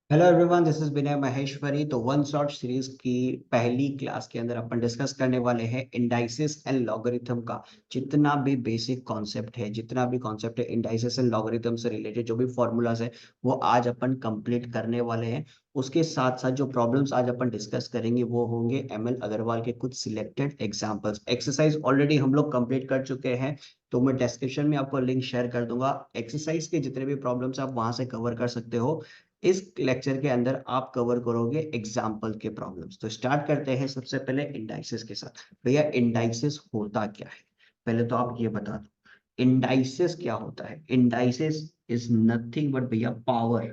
Hello everyone, this is विनय महेश्वरी। तो one shot series की पहली क्लास के अंदर अपन डिस्कस करने वाले हैं इंडाइसिस एंड लॉगरिथम का जितना भी बेसिक कॉन्सेप्ट है, जितना भी कॉन्सेप्ट है इंडाइसिस एंड लॉगरिथम से रिलेटेड, जो भी फॉर्मूलाज है वो आज अपन कंप्लीट करने वाले हैं। उसके साथ साथ जो प्रॉब्लम्स आज अपन डिस्कस करेंगे वो होंगे एमएल अग्रवाल के कुछ सिलेक्टेड एग्जांपल्स। एक्सरसाइज ऑलरेडी हम लोग कंप्लीट कर चुके हैं, तो मैं डिस्क्रिप्शन में आपको लिंक शेयर कर दूंगा। एक्सरसाइज के जितने भी प्रॉब्लम्स आप वहां से कवर कर सकते हो। इस लेक्चर के अंदर आप कवर करोगे एग्जाम्पल के प्रॉब्लम्स। तो स्टार्ट करते हैं सबसे पहले इंडाइसिस के साथ। भैया इंडाइसिस होता क्या है, पहले तो आप ये बता दो इंडाइसिस क्या होता है। इंडाइसिस इज नथिंग बट भैया पावर।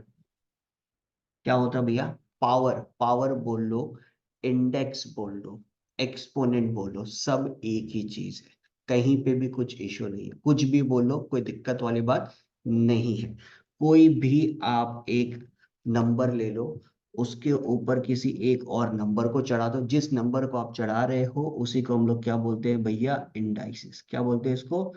क्या होता है भैया? पावर। पावर बोल लो, इंडेक्स बोल लो, एक्सपोनेंट बोलो, सब एक ही चीज है। कहीं पे भी कुछ इश्यू नहीं है, कुछ भी बोलो, कोई दिक्कत वाली बात नहीं है। कोई भी आप एक नंबर ले लो, उसके ऊपर किसी एक और नंबर को चढ़ा दो, जिस नंबर को आप चढ़ा रहे हो उसी को हम लोग क्या बोलते हैं भैया? इंडाइसिस। क्या बोलते हैं इसको?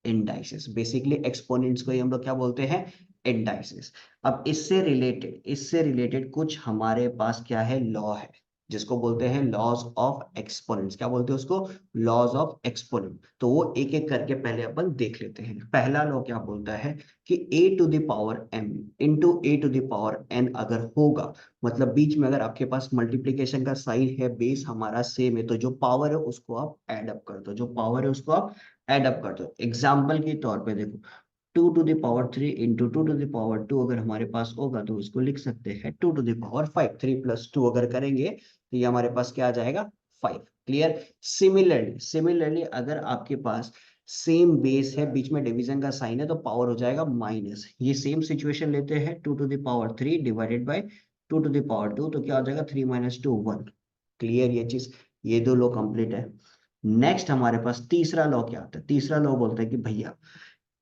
इंडाइसिस। बेसिकली एक्सपोनेंट्स को ही हम लोग क्या बोलते हैं? इंडाइसिस। अब इससे रिलेटेड कुछ हमारे पास क्या है? लॉ है, जिसको बोलते हैं लॉज ऑफ एक्सपोनेंट्स। क्या बोलते हैं उसको? Laws of exponent. तो वो एक एक करके पहले अपन देख लेते हैं। पहला लॉ क्या बोलता है कि a to the power m into a to the power n अगर होगा, मतलब बीच में अगर आपके पास मल्टीप्लीकेशन का साइन है, बेस हमारा सेम है, तो जो पावर है उसको आप एड अप कर दो, जो पावर है उसको आप एड अप कर दो। एग्जाम्पल के तौर पे देखो, 2 to the power 3 into 2 to the power 2 अगर हमारे पास होगा तो इसको लिख सकते हैं 2 टू द पावर 5। 3 + 2 अगर करेंगे तो ये हमारे पास क्या आ जाएगा? 5। क्लियर। सिमिलरली अगर आपके पास सेम बेस है, बीच में डिवीजन का साइन है, तो पावर हो जाएगा माइनस। ये सेम सिचुएशन लेते हैं, 2 to the power 3 divided by 2 to the power 2, तो क्या हो जाएगा? 3 - 2 1। क्लियर ये चीज। ये दो लॉ कंप्लीट है। नेक्स्ट हमारे पास तीसरा लॉ क्या आता है? तीसरा लॉ बोलता है कि भैया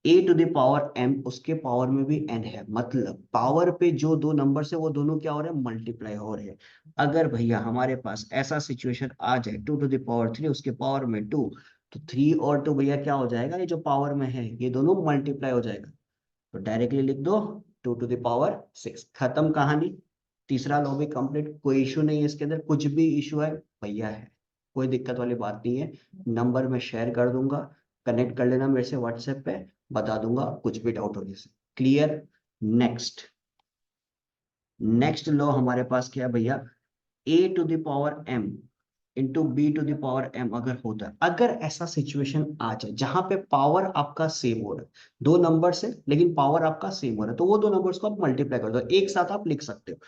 A to the power m, उसके पावर में भी n है, मतलब पावर पे जो दो नंबर है वो दोनों क्या हो रहे हैं? मल्टीप्लाई हो रहे हैं। अगर भैया हमारे पास ऐसा सिचुएशन आ जाए 2 टू द पावर 3 उसके पावर में 2, तो 3 और 2 भैया क्या हो जाएगा? ये जो पावर में है ये दोनों मल्टीप्लाई हो जाएगा, तो डायरेक्टली लिख दो 2 टू द पावर 6। खत्म कहानी। तीसरा लॉ भी कंप्लीट, कोई इशू नहीं है इसके अंदर। कुछ भी इशू है भैया है, कोई दिक्कत वाली बात नहीं है। नंबर मैं शेयर कर दूंगा, कनेक्ट कर लेना मेरे से व्हाट्सएप पे, बता दूंगा कुछ भी डाउट होने से। क्लियर। नेक्स्ट। नेक्स्ट लॉ हमारे पास क्या है भैया? A to the power m into B to the power m अगर होता है, अगर ऐसा सिचुएशन आ जाए जहां पे पावर आपका सेम हो रहा है, दो नंबर से लेकिन पावर आपका सेम हो रहा है, तो वो दो नंबर्स को आप मल्टीप्लाई कर दो, एक साथ आप लिख सकते हो।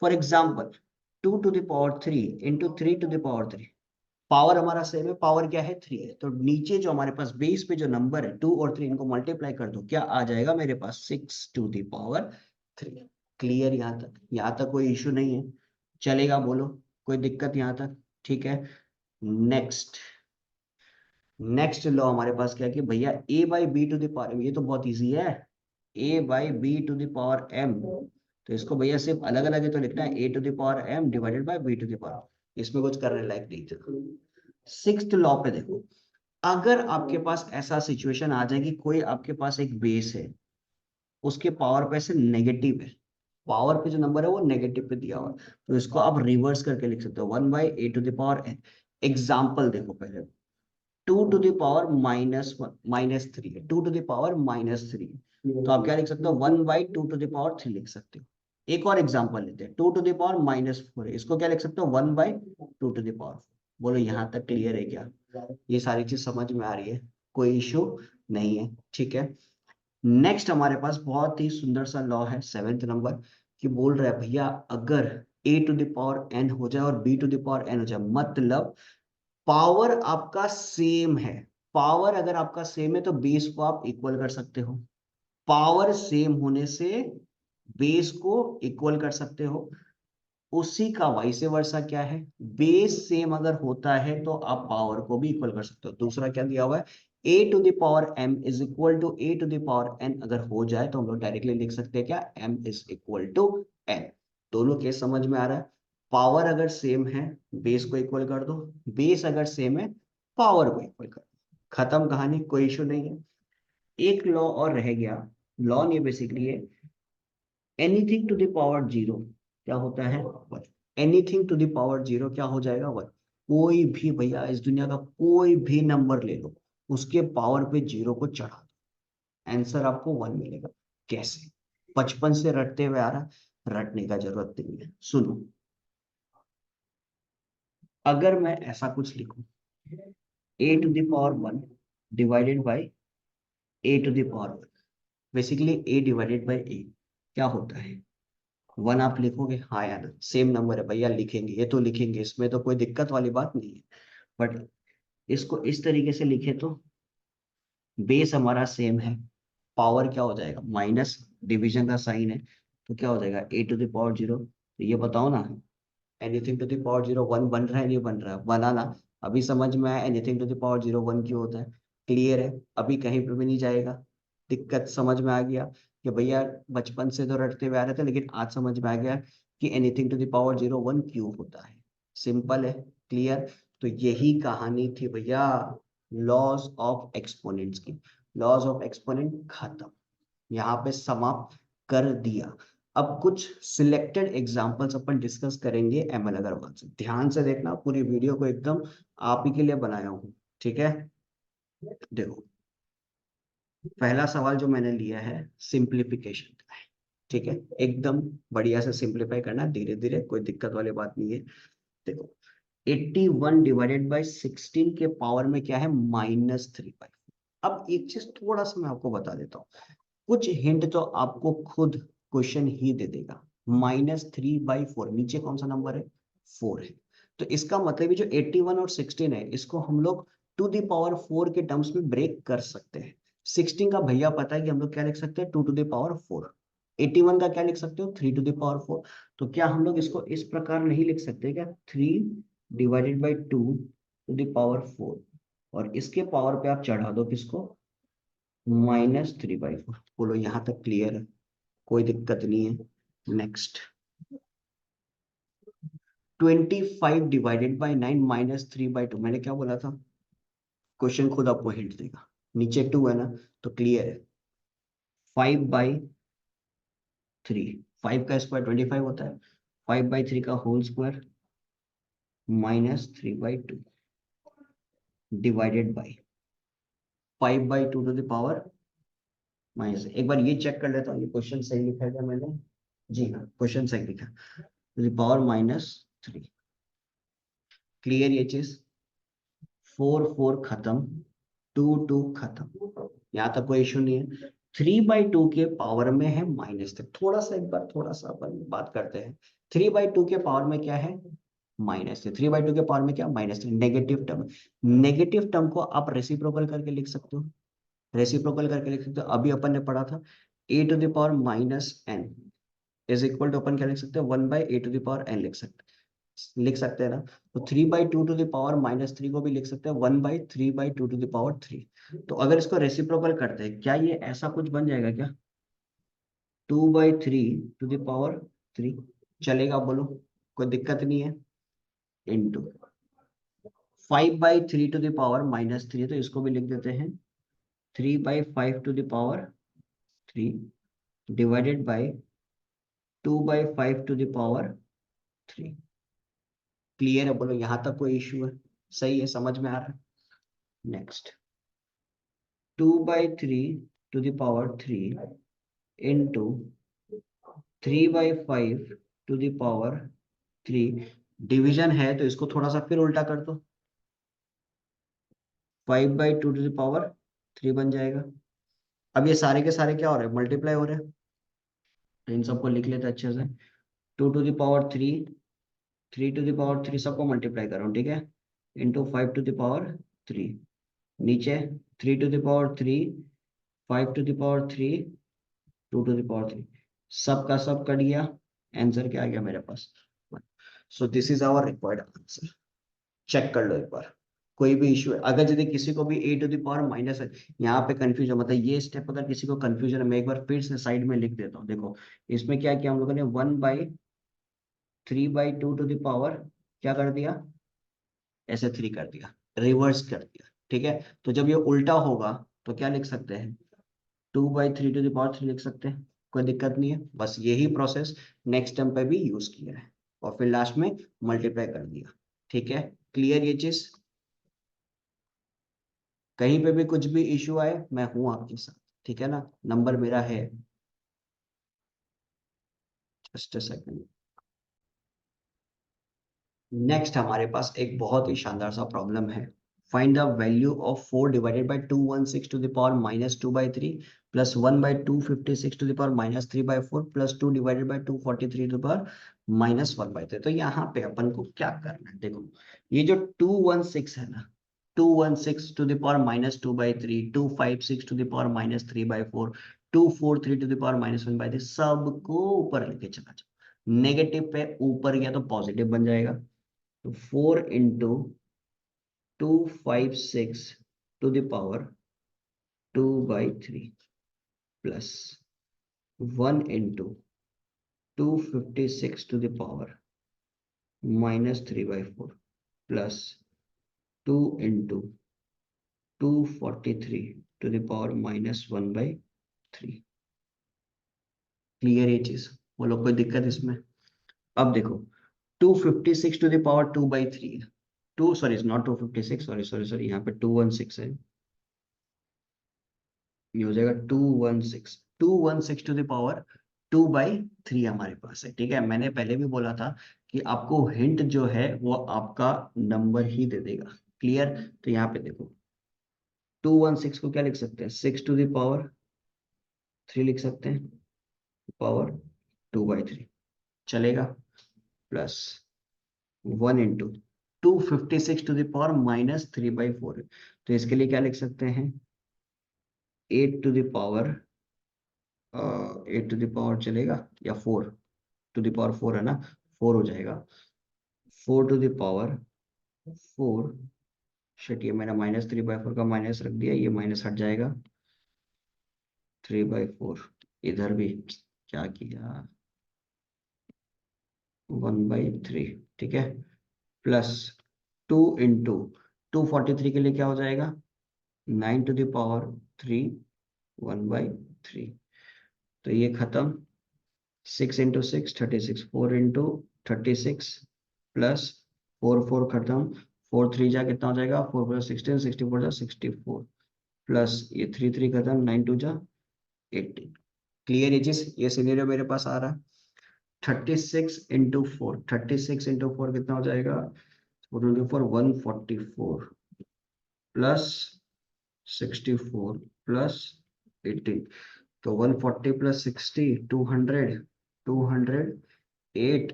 For example 2 to the power 3 into 3 to the power 3। Power हमारा सेम है, पावर क्या है? 3 है, तो नीचे जो हमारे पास बेस पे जो नंबर है 2 और 3, इनको मल्टीप्लाई कर दो, क्या आ जाएगा मेरे पास? 6 टू द पावर 3। क्लियर। यहाँ तक कोई इशू नहीं है, चलेगा? बोलो, कोई दिक्कत यहाँ तक? ठीक है। नेक्स्ट। नेक्स्ट लॉ हमारे पास क्या है कि भैया a by B to the power, ये तो बहुत इजी है, a by B to the power m। तो इसको भैया सिर्फ अलग अलग है तो लिखना है a to the power m divided by b to the power. इसमें कुछ करने लायक नहीं था। सिक्स्थ लॉ पे देखो, अगर आपके पास ऐसा सिचुएशन आ जाए कि कोई आपके पास एक बेस है, उसके पावर पे से नेगेटिव है, पावर पे जो नंबर है वो नेगेटिव पे दिया हुआ है, तो इसको आप रिवर्स करके लिख सकते हो 1/a to the power n। Example देखो पहले, 2 टू द पावर -3 है, 2 टू द पावर -3, तो आप क्या लिख सकते हो? 1/2 टू द पावर 3 लिख सकते हो। एक और एग्जांपल लेते हैं, 2 टू द पावर -4 है, इसको क्या लिख सकते हो? 1/2 टू द पावर। बोलो यहाँ तक क्लियर है क्या? ये सारी चीज समझ में आ रही है? कोई इशू नहीं है? ठीक है। नेक्स्ट हमारे पास बहुत ही सुंदर सा लॉ है, सेवेंथ नंबर, कि बोल रहा है भैया अगर a to the power n हो जाए और b to the power n हो जाए, मतलब पावर आपका सेम है। पावर अगर आपका सेम है तो बेस को आप इक्वल कर सकते हो। पावर सेम होने से बेस को इक्वल कर सकते हो। उसी का वाइस वर्सा क्या है? बेस सेम अगर होता है तो आप पावर को भी इक्वल कर सकते हो। दूसरा क्या दिया हुआ है? a to the power m is equal to a to the power n अगर हो जाए तो हम लोग डायरेक्टली लिख सकते हैं क्या? m is equal to n। दोनों केस समझ में आ रहा है? पावर अगर सेम है बेस को इक्वल कर दो, बेस अगर सेम है पावर को इक्वल कर दो। खत्म कहानी, कोई इशू नहीं है। एक लॉ और रह गया। लॉ नहीं, बेसिकली है एनीथिंग टू द पावर 0 क्या होता है 1। एनीथिंग टू द पावर 0 क्या हो जाएगा 1। कोई भी भैया इस दुनिया का कोई भी नंबर ले लो, उसके पावर पे 0 को चढ़ा दो, आंसर आपको 1 मिलेगा। कैसे? बचपन से रटते हुए आ रहा, रटने का जरूरत नहीं है। सुनो, अगर मैं ऐसा कुछ लिखूं, a to the power 1 divided by a to the power 1, basically a divided by a क्या होता है 1। आप लिखोगे हाँ यार सेम नंबर है भैया, लिखेंगे, ये तो लिखेंगे, इसमें तो कोई दिक्कत वाली बात नहीं है। बट इसको इस तरीके से लिखे तो बेस हमारा सेम है, पावर क्या हो जाएगा माइनस, डिवीजन का साइन है, तो क्या हो जाएगा a टू द पावर 0। तो ये बताओ ना, एनीथिंग टू द पावर 0 1 बन रहा है नहीं बन रहा है? बनाना। अभी समझ में आया एनीथिंग टू द पावर 0 1 क्यों होता है? क्लियर है? अभी कहीं पे भी नहीं जाएगा, दिक्कत समझ में आ गया कि भैया बचपन से तो रटते हुए आ रहे थे, लेकिन आज समझ में आ गया कि एनीथिंग टू द पावर 0 1 क्यों होता है। सिंपल है, क्लियर। तो यही कहानी थी भैया लॉज ऑफ एक्सपोनेंट्स की। लॉज ऑफ एक्सपोनेंट खत्म, यहाँ पे समाप्त कर दिया। अब कुछ सिलेक्टेड एग्जांपल्स अपन डिस्कस करेंगे एमएल अग्रवाल से। ध्यान से देखना, पूरी वीडियो को एकदम आप ही के लिए बनाया हूँ, ठीक है? देखो, पहला सवाल जो मैंने लिया है सिंप्लीफिकेशन का है, ठीक है? एकदम बढ़िया से सिंप्लीफाई करना, धीरे धीरे, कोई दिक्कत वाली बात नहीं है। देखो, 81 डिवाइडेड बाई 16 के पावर में क्या है -3/4। अब एक चीज थोड़ा सा मैं आपको बता देता हूँ, कुछ हिंट तो आपको खुद क्वेश्चन ही दे देगा। -3/4 नीचे कौन सा नंबर है 4 है। तो इसका मतलब ये जो 81 और 16 है, इसको हम लोग टू द पावर 4 के टर्म्स में ब्रेक कर सकते हैं। 16 का भैया पता है कि हम लोग क्या लिख सकते हैं 2 टू द पावर 4। 81 का क्या लिख सकते हो 3 टू द पावर 4। तो क्या हम लोग इसको इस प्रकार नहीं लिख सकते क्या 3 divided by 2 to the power 4, और इसके पावर पे आप चढ़ा दो किसको -3/4। बोलो यहाँ तक क्लियर है? कोई दिक्कत नहीं है। Next, 25 divided by 9 -3/2। मैंने क्या बोला था, क्वेश्चन खुद आपको हिंट देगा, नीचे 2 है ना, तो क्लियर है। 5/3, 5 का स्क्वायर 25 होता है, 5/3 का whole square -3/2 divided by 5/2 to the power minus. एक बार ये चेक कर लेता हूँ ये क्वेश्चन सही लिखा है क्या मैंने? जी हाँ, क्वेश्चन सही लिखा, टू द पावर -3। क्लियर ये चीज? 4 4 खत्म, 2 2 खत्म, यहाँ तक कोई इशू नहीं है। 3/2 के पावर में है -3। थोड़ा सा एक बार थोड़ा सा अपन बात करते हैं। 3/2 के पावर में क्या है -3। 3/2 के पावर में क्या -3, नेगेटिव टर्म। नेगेटिव टर्म को आप रेसिप्रोकल करके लिख सकते हो, रेसिप्रोकल करके लिख सकते हो। अभी अपन ने पढ़ा था a to the power -n is equal to, अपन क्या लिख सकते हैं 1/a to the power n लिख सकते हैं ना। तो 3/2 टू द पावर -3 को भी लिख सकते हैं 1/3/2 टू द पावर 3। तो अगर इसको रेसिप्रोकल करते हैं, क्या ये ऐसा कुछ बन जाएगा क्या 2/3 टू द पावर 3? चलेगा बोलो, कोई दिक्कत नहीं है। इंटू 5/3 टू द पावर -3, तो इसको भी लिख देते हैं 3/5 to the power 3 divided by 2/5 to the power 3। Clear है? बोलो यहाँ तक कोई इश्यू है? सही है, समझ में आ रहा है? Next, 2/3 to the power 3 into 3/5 to the power 3। Division है तो इसको थोड़ा सा फिर उल्टा कर दो, 5/2 टू द पावर 3 बन जाएगा। अब ये सारे के सारे क्या हो रहे हैं मल्टीप्लाई हो रहे हैं, तो इन सबको लिख लेते हैं अच्छे से। 2 to the power 3, 3 to the power 3 सबको मल्टीप्लाई करो, ठीक है, इंटू 5 टू द पावर 3। नीचे 3 to the power 3, 5 to the power 3, 2 to the power 3, सब का सब कट गया, आंसर क्या आ गया मेरे पास। So this is our required answer. Check कर लो एक बार, कोई भी इशू है? अगर यदि किसी को भी a to the power minus है, यहाँ पे कंफ्यूजन, मतलब ये स्टेप अगर किसी को कंफ्यूजन है, मैं एक बार फिर से साइड में लिख देता हूँ। देखो, इसमें क्या किया हम लोगों ने 1/3/2 टू द पावर क्या कर दिया, ऐसे 3 कर दिया, रिवर्स कर दिया, ठीक है? तो जब ये उल्टा होगा तो क्या लिख सकते हैं 2/3 टू द पावर 3 लिख सकते हैं। कोई दिक्कत नहीं है, बस यही प्रोसेस नेक्स्ट टर्म पे भी यूज किया है और फिर लास्ट में मल्टीप्लाई कर दिया। ठीक है, क्लियर ये चीज? कहीं पे भी कुछ भी इश्यू आए मैं हूं आपके साथ, ठीक है ना, नंबर मेरा है। Just a second. नेक्स्ट हमारे पास एक बहुत ही शानदार सा प्रॉब्लम है। Find the value of 4 divided by 216 to the power -2/3 plus 1/256 to the power -3/4 plus 2 divided by 243 to the power -1/3। तो यहाँ पे अपन को क्या करना है, देखो ये जो 216 है ना, 216 to the power -2/3, 256 to the power -3/4, 243 to the power -1/3, सबको ऊपर लेके चला जाओ। नेगेटिव पे ऊपर गया तो पॉजिटिव बन जाएगा। तो 4 into 256 to the power 2/3 plus 1 into 256 to the power -3/4 plus 2 into 243 to the power -1/3। Clear ये चीज? बोलो कोई दिक्कत इसमें? अब देखो 256 टू द पावर 2/3 है। To sorry not 256, sorry sorry sorry, यहाँ पे 216 है। ये हो जाएगा 216 टू द पावर 2/3 हमारे पास है। ठीक है, मैंने पहले भी बोला था कि आपको हिंट जो है वो आपका नंबर ही दे देगा। क्लियर? तो यहाँ पे देखो 216 को क्या लिख सकते हैं, 6 टू द पावर 3 लिख सकते हैं, पावर 2/3 चलेगा, plus 1 into 256 to the power -3/4। तो इसके लिए क्या लिख सकते हैं, 8 to the power 8 to the power चलेगा या 4 टू द पावर 4 है ना, 4 हो जाएगा। 4 टू द पावर 4, शिट ये मैंने -3/4 का माइनस रख दिया, ये माइनस हट जाएगा। 3/4 इधर भी क्या किया, 1/3। ठीक है, प्लस 2 into 243 के लिए क्या हो जाएगा, 9 टू द पावर 3 1/3। तो ये खत्म, 6 into 6 36, 4 into 36 प्लस 4 खत्म, 4 3 जा कितना हो जाएगा, 4 + 16, 64 जा 64 प्लस ये 3 खत्म, 9 2 जा 18। Clear edges? ये सिनेरियो मेरे पास आ रहा है। 36 into 4 कितना हो जाएगा, 144 प्लस 64 प्लस 18। तो 140 प्लस 60 200, 208,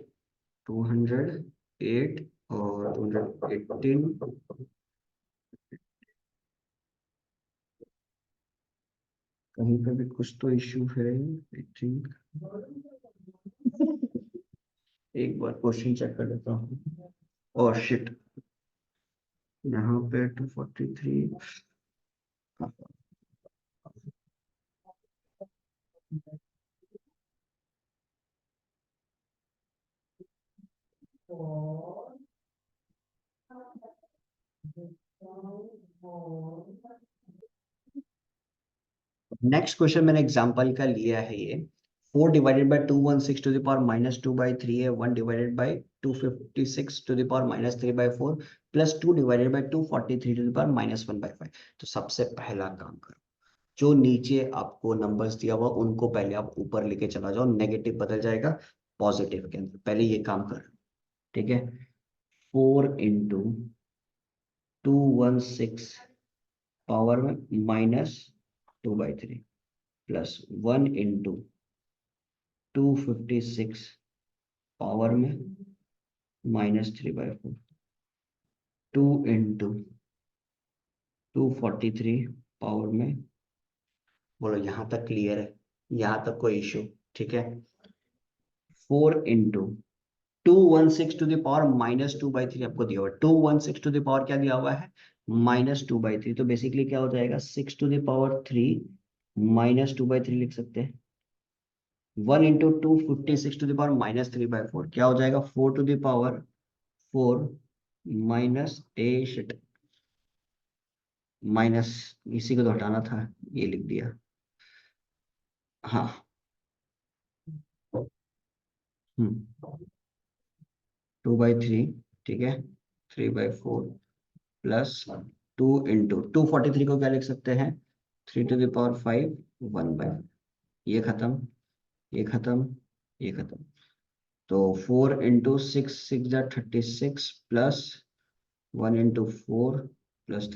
208 और 218। कहीं पे भी कुछ तो इश्यू है आई थिंक। एक बार क्वेश्चन चेक कर लेता हूँ। और शिट, यहाँ पे 243। नेक्स्ट क्वेश्चन मैंने एग्जांपल का लिया है ये। 4 divided by 216 to the power -2/3 है, 1 divided by 256 to the power -3/4 plus 2 divided by 243 to the power -1/5। तो सबसे पहला काम करो, जो नीचे आपको नंबर्स दिया हुआ उनको पहले आप ऊपर लेके चला जाओ, नेगेटिव बदल जाएगा पॉजिटिव के अंदर, पहले ये काम कर। ठीक है, 4 into 216 पावर में -2/3 प्लस 1 into 256 पावर में -3/4, 2 into 243 पावर में। बोलो यहाँ तक क्लियर है? यहाँ तक कोई इश्यू? ठीक है, 4 into 216 टू द पावर -2/3 आपको दिया हुआ है। 216 टू द पावर क्या दिया हुआ है, -2/3। तो बेसिकली क्या हो जाएगा, 6 टू द पावर 3 -2/3 लिख सकते हैं। 1 into 256 टू द पावर -3/4 क्या हो जाएगा, 4 to the power 4 minus a shit, minus इसी को तो हटाना था, ये लिख दिया। हाँ, 2/3, ठीक है, 3/4 प्लस 2 × 243 को क्या लिख सकते हैं, 3⁵ 1/, ये खत्म, ये खत्म, ये खत्म। तो 4 × 6 = 36 प्लस 1 × 4 प्लस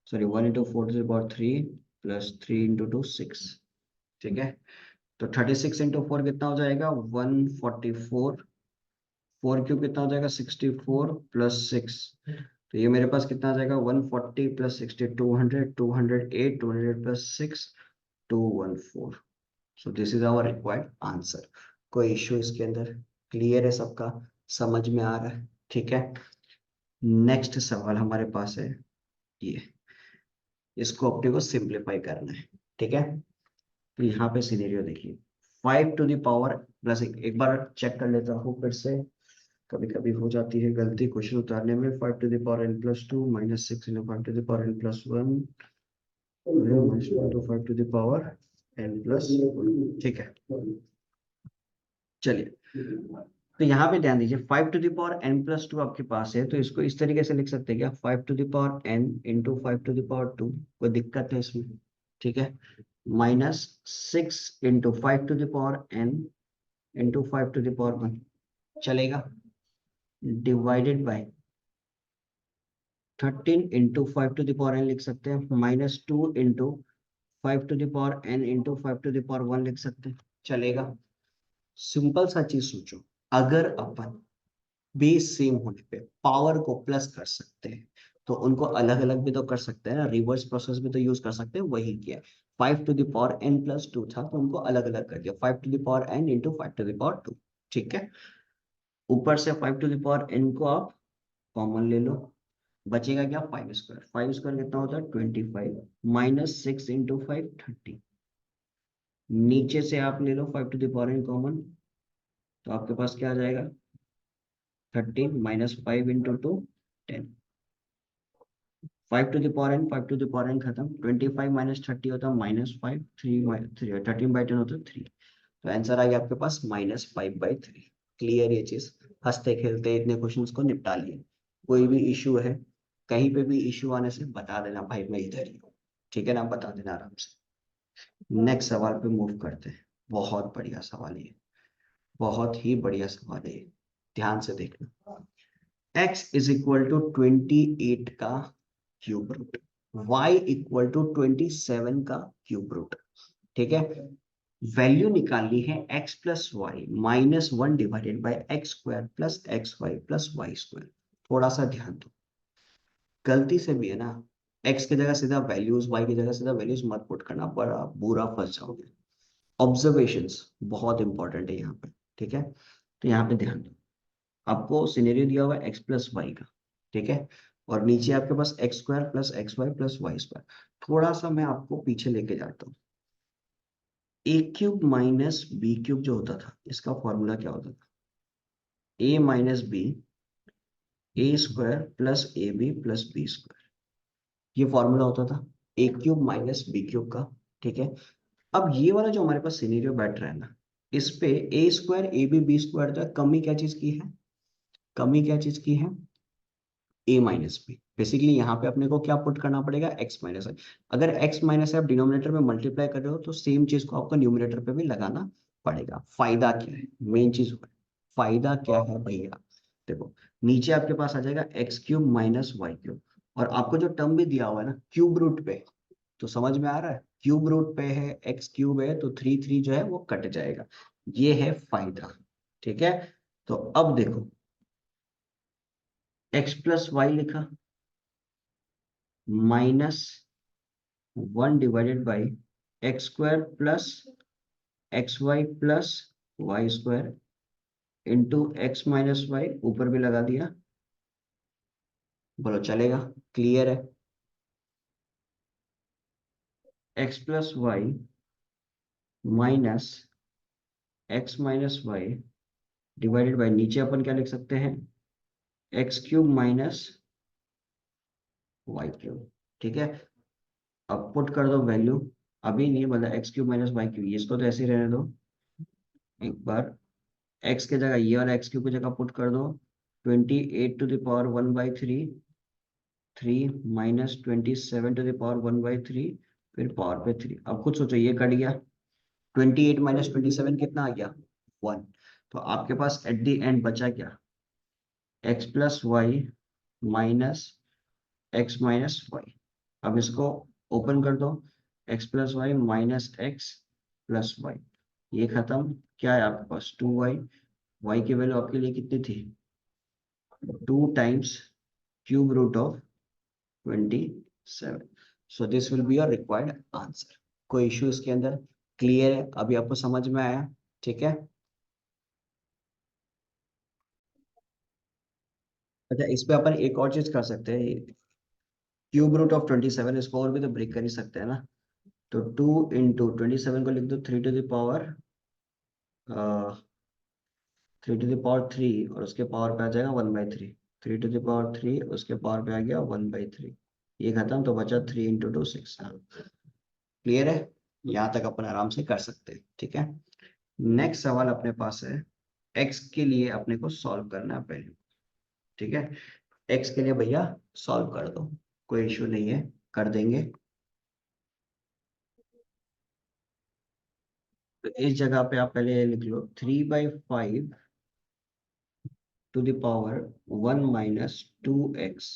1 × 4 प्लस 3 × 2 6, ठीक है। तो 36 × 4 कितना हो जाएगा, 144, 4³ कितना हो जाएगा, 64 प्लस 6, तो ये मेरे पास कितना आ जाएगा, 140 plus 60, 200, 208, 200 plus 6, 214। So this is our required answer. कोई इश्यू इसके अंदर, क्लियर है सबका, समझ में आ रहा है, ठीक है। नेक्स्ट सवाल हमारे पास है ये, इसको अपने को सिंप्लीफाई करना है, ठीक है। तो यहाँ पे सिनेरियो देखिए, 5⁻, प्लस एक बार चेक कर लेता हूँ फिर से, कभी कभी हो जाती है गलती क्वेश्चन उतारने में। 5⁻n+2 माइनस 6 × 5⁻n+1 5⁻n+1, ठीक है। चलिए, तो यहाँ पे ध्यान दीजिए, 5⁻n+2 आपके पास है, तो इसको इस तरीके से लिख सकते हैं क्या, 5⁻n × 5⁻2, कोई दिक्कत है इसमें, ठीक है, माइनस 6 × 5⁻n × 5⁻1, चलेगा, डिवाइडेड बाय 13 × 5⁻n लिख सकते हैं, माइनस 2 × 5⁻n × 5⁻1 लिख सकते हैं, चलेगा। सिंपल सा चीज सोचो, अगर अपन बेस सेम होने पे पावर को प्लस कर सकते हैं, तो उनको अलग अलग भी तो कर सकते हैं ना, रिवर्स प्रोसेस भी तो यूज कर सकते हैं, वही किया। 5⁻n+2 था, तो उनको अलग अलग कर दिया, 5⁻n × 5⁻2, ठीक है। ऊपर से 5⁻n को आप कॉमन ले लो, बचेगा क्या, 5², 5² कितना होता है, 25, माइनस 6 × 5 30, नीचे से आप ले लो 5⁻n कॉमन, तो आपके पास क्या आ जाएगा, 13 माइनस 5 × 2 10, 5⁻n खत्म, 25 माइनस 30 होता है -5, 13/10 होता है 3, तो आंसर आ गया आपके पास -5/3। क्लियर ये चीज, हंसते खेलते इतने क्वेश्चंस को निपटा लिए। कोई भी इशू है, कहीं पे भी इशू आने से बता देना भाई, मैं इधर ही हूँ, ठीक है ना, बता देना आराम से। नेक्स्ट सवाल पे मूव करते हैं, बहुत बढ़िया सवाल है, बहुत ही बढ़िया सवाल है, ध्यान से देखना। x = 28 का क्यूब रूट, y = 27 का क्यूब रूट, ठीक है। वैल्यू निकालनी है x plus y -1 divided by x² plus xy plus y²। थोड़ा सा ध्यान दो, गलती से भी है ना, x की जगह सीधा वैल्यूज, y की जगह सीधा वैल्यूज मत पुट करना, बड़ा बुरा फंस जाओगे। ऑब्जर्वेशंस बहुत इंपॉर्टेंट है यहाँ पे, ठीक है। तो यहाँ पे ध्यान दो, आपको सिनेरियो दिया हुआ है x प्लस वाई का, ठीक है, और नीचे आपके पास x² plus xy plus y²। थोड़ा सा मैं आपको पीछे लेके जाता हूँ, a³ माइनस b³ जो होता था, इसका फॉर्मूला क्या होता था, a minus b a² plus ab plus b², ये फॉर्मूला होता था a³ माइनस b³ का, ठीक है। अब ये वाला जो हमारे पास सिनेरियो बैठ रहा है ना, इस पे a² ab b² जो कमी क्या चीज की है, कमी क्या चीज की है, a माइनस बी। बेसिकली यहाँ पे अपने को क्या पुट करना पड़ेगा, x माइनस है। अगर x माइनस आप डिनोमिनेटर में मल्टीप्लाई कर रहे हो, तो सेम चीज को आपको न्यूमिनेटर पे भी लगाना पड़ेगा। फायदा क्या है, मेन चीज फायदा क्या है भैया, देखो नीचे आपके पास आ जाएगा x³ माइनस y³, और आपको जो टर्म भी दिया हुआ है ना क्यूब रूट पे, तो समझ में आ रहा है, क्यूब रूट पे है, x³ है, तो 3 जो है वो कट जाएगा, ये है फायदा, ठीक है। तो अब देखो, x प्लस वाई लिखा, -1 divided by x² plus xy plus y² into x minus y, ऊपर भी लगा दिया, बोलो चलेगा, क्लियर है। x plus y minus x minus y divided by, नीचे अपन क्या लिख सकते हैं, x³ माइनस y³, ठीक है। अब पुट कर दो वैल्यू, अभी नहीं, मतलब x³ माइनस y³, इसको तो ऐसे ही रहने दो, एक बार एक्स की जगह ये वाला एक्स क्यूब की जगह पुट कर दो, 28 to the power 1/3, 3 - 27 to the power 1/3, फिर पावर पे 3। अब खुद सोचो, ये कट गया, 28 - 27 कितना आ गया, 1। तो आपके पास एट द एंड बचा क्या, x+y माइनस x - y। अब इसको ओपन कर दो, x+y माइनस x+y, ये खत्म। क्या है आपके पास, 2y। y की वैल्यू आपके लिए कितनी थी, 2 × cube root of 27। So this will be your required answer. कोई इश्यू इसके अंदर, क्लियर है, अभी आपको समझ में आया, ठीक है। अच्छा, इस पे अपन एक और चीज कर सकते हैं, क्यूब रूट ऑफ 27, इसको और भी तो ब्रेक कर ही सकते हैं ना। तो 2 × 27 को लिख दो 3 to the power 3, और उसके पावर पे आ जाएगा 1/3। 3 to the power 3, उसके पावर पे आ गया 1/3, ये खत्म। तो बचा 3 × 2 6। क्लियर है, यहाँ तक अपन आराम से कर सकते हैं, ठीक है। नेक्स्ट सवाल अपने पास है, एक्स के लिए अपने को सॉल्व करना है पहले, ठीक है। एक्स के लिए भैया सॉल्व कर दो, कोई इश्यू नहीं है, कर देंगे। तो इस जगह पे आप पहले लिख लो 3/5 to the power 1 - 2x,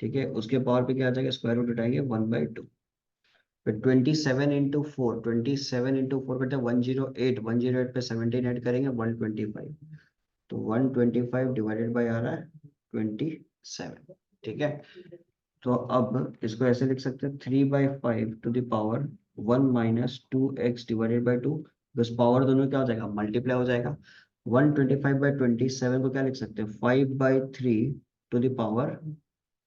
ठीक है। उसके पावर पे क्या आ जाएगा, स्क्वायर रूट उठाएंगे 1/2। फिर 27 × 4, 27 × 4 करते हैं 108, 108 पे 17 ऐड करेंगे 125। तो 125 डिवाइडेड बाई आ रहा है 27, ठीक है। तो अब इसको ऐसे लिख सकते हैं 3/5 to the power 1 - 2x divided by 2। बस पावर दोनों क्या हो जाएगा, मल्टीप्लाई हो जाएगा। 125/27 को क्या लिख सकते हैं, 5/3 to the power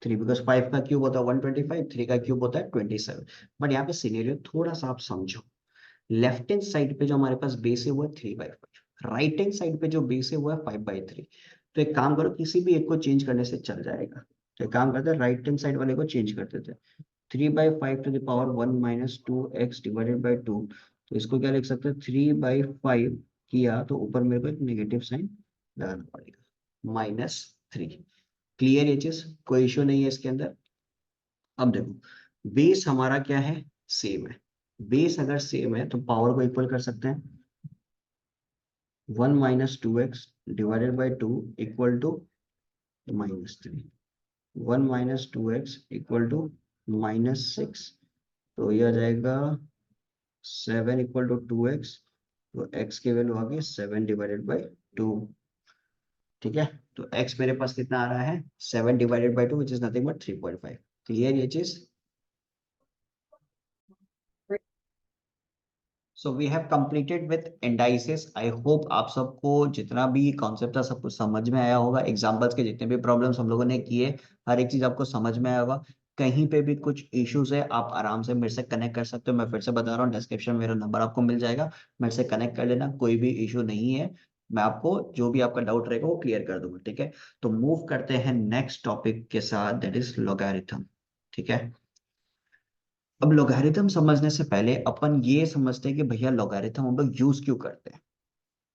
3, बिकॉज 5 का क्यूब होता है 125, 3 का क्यूब होता है 27। बट यहाँ पे सिनेरियो थोड़ा सा आप समझो, लेफ्ट हैंड साइड पे जो हमारे पास बेस है वो है 3/5, राइट हैंड साइड पे जो बेस है वो है 5/3। तो एक काम करो, किसी भी एक को चेंज करने से चल जाएगा। तो एक काम करते हैं, राइट हैंड साइड वाले को चेंज कर देते हैं, 3/5 to the power 1 - 2x divided by 2। तो इसको क्या लिख सकते हैं, 3/5 किया तो ऊपर मेरे को एक नेगेटिव साइन लगाना पड़ेगा, -3। क्लियर ये चीज, कोई इश्यू नहीं है इसके अंदर। अब देखो, बेस हमारा क्या है, सेम है। बेस अगर सेम है तो पावर को इक्वल कर सकते हैं, 1 - 2x divided by 2 equal to -3, 1 - 2x equal to -6। तो ये आ जाएगा 7 इक्वल टू 2x। तो x की वैल्यू आ गई 7 डिवाइडेड बाई 2, ठीक है। तो x मेरे पास कितना आ रहा है, 7 divided by 2 which is nothing but 3.5। Clear ये चीज। So we have completed with indices. I hope आप सबको जितना भी कॉन्सेप्ट था सब कुछ समझ में आया होगा। एग्जांपल्स के जितने भी प्रॉब्लम्स हम लोगों ने किए, हर एक चीज आपको समझ में आया होगा। कहीं पे भी कुछ इश्यूज है आप आराम से मेरे से कनेक्ट कर सकते हो। मैं फिर से बता रहा हूँ, डिस्क्रिप्शन में मेरा नंबर आपको मिल जाएगा, मेरे से कनेक्ट कर लेना, कोई भी इशू नहीं है। मैं आपको जो भी आपका डाउट रहेगा वो क्लियर कर दूंगा, ठीक है। तो मूव करते हैं नेक्स्ट टॉपिक के साथ, दैट इज लॉगरिथम, ठीक है। अब लॉगरिथम समझने से पहले अपन ये समझते हैं कि भैया लॉगरिथम हम लोग यूज क्यों करते हैं,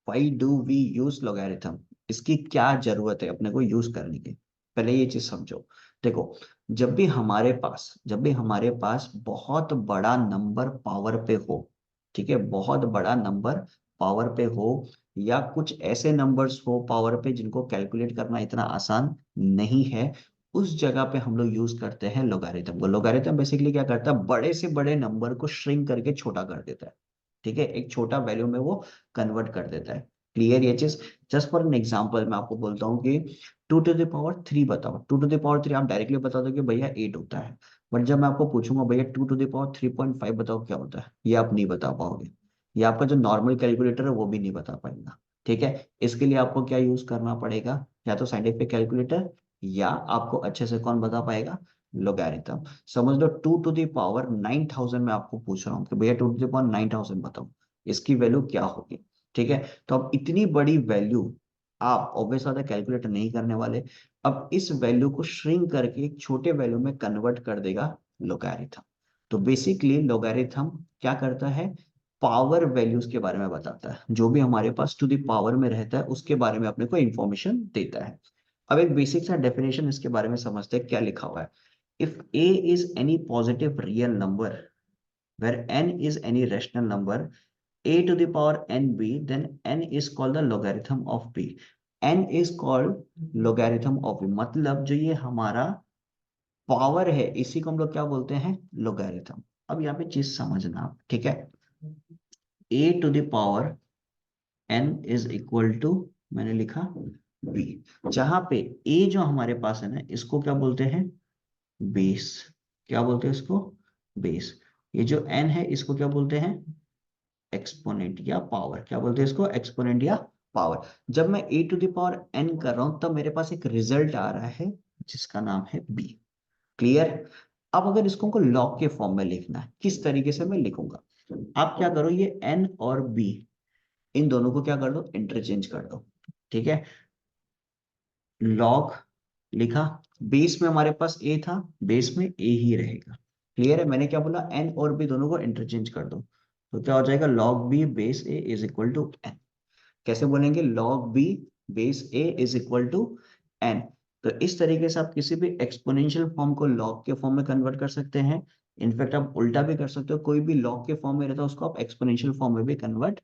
why do we use logarithm, इसकी क्या जरूरत है अपने को यूज करने की। पहले ये चीज समझो। देखो, जब भी हमारे पास बहुत बड़ा नंबर पावर पे हो, ठीक है, बहुत बड़ा नंबर पावर पे हो, या कुछ ऐसे नंबर्स हो पावर पे जिनको कैलकुलेट करना इतना आसान नहीं है, उस जगह पे हम लोग यूज करते हैं लोगारिथम को। लोगारिथम बेसिकली क्या करता है, बड़े से बड़े नंबर को श्रिंक करके छोटा कर देता है, ठीक है, एक छोटा वैल्यू में वो कन्वर्ट कर देता है। क्लियर ये चीज। जस्ट फॉर एन एग्जांपल मैं आपको बोलता हूँ कि 2 to the power 3 बताओ, 2 to the power 3 आप डायरेक्टली बता दो कि भैया 8 होता है। बट जब मैं आपको पूछूंगा भैया 2 to the power 3.5 बताओ क्या होता है, ये आप नहीं बता पाओगे। ये आपका जो नॉर्मल कैलकुलेटर है वो भी नहीं बता पाएगा, ठीक है। इसके लिए आपको क्या यूज करना पड़ेगा, या तो साइंटिफिक कैलकुलेटर, या आपको अच्छे से कौन बता पाएगा, लोगैरिथम। समझ लो 2 to the power 9000 में आपको पूछ रहा हूँ कि भैया 2 to the power 9000 बताओ, इसकी वैल्यू क्या होगी, ठीक है। तो अब इतनी बड़ी वैल्यू आप ऑब्वियस बात है कैलकुलेट नहीं करने वाले। अब इस वैल्यू को श्रिंक करके एक छोटे वैल्यू में कन्वर्ट कर देगा लोगैरिथम। तो बेसिकली लोगैरिथम क्या करता है, पावर वैल्यूज के बारे में बताता है, जो भी हमारे पास टू द पावर में रहता है उसके बारे में अपने को इंफॉर्मेशन देता है। अब एक बेसिक सा डेफिनेशन इसके बारे में समझते हैं, क्या लिखा हुआ है। If a is any positive real number where n is any rational number a to the power nb, then n is called the logarithm of b. n is called logarithm of b, मतलब जो ये हमारा power है इसी को हम लोग क्या बोलते हैं, लोगैरिथम। अब यहाँ पे चीज समझना आप, ठीक है। a to the power n is equal to, मैंने लिखा b, जहां पे a जो हमारे पास है ना, इसको क्या बोलते हैं, बेस। क्या बोलते हैं इसको, बेस। ये जो n है इसको क्या बोलते हैं, एक्सपोनेंट या पावर। क्या बोलते हैं इसको, एक्सपोनेंट या पावर। जब मैं a to the power n कर रहा हूं तब मेरे पास एक रिजल्ट आ रहा है जिसका नाम है b। क्लियर। अब अगर इसको हमको लॉग के फॉर्म में लिखना है, किस तरीके से मैं लिखूंगा, आप क्या करो, ये n और b इन दोनों को क्या कर दो, इंटरचेंज कर दो। ठीक है, लॉग लिखा, बेस में हमारे पास a था, बेस में a ही रहेगा। क्लियर है, मैंने क्या बोला, n और b दोनों को इंटरचेंज कर दो, तो क्या हो जाएगा, log b base a is equal to n। कैसे बोलेंगे, log b base a is equal to n। तो इस तरीके से आप किसी भी एक्सपोनेंशियल फॉर्म को लॉग के फॉर्म में कन्वर्ट कर सकते हैं। इनफैक्ट आप उल्टा भी कर सकते हो, कोई भी लॉग के फॉर्म में रहता है उसको आप एक्सपोनेंशियल फॉर्म में भी कन्वर्ट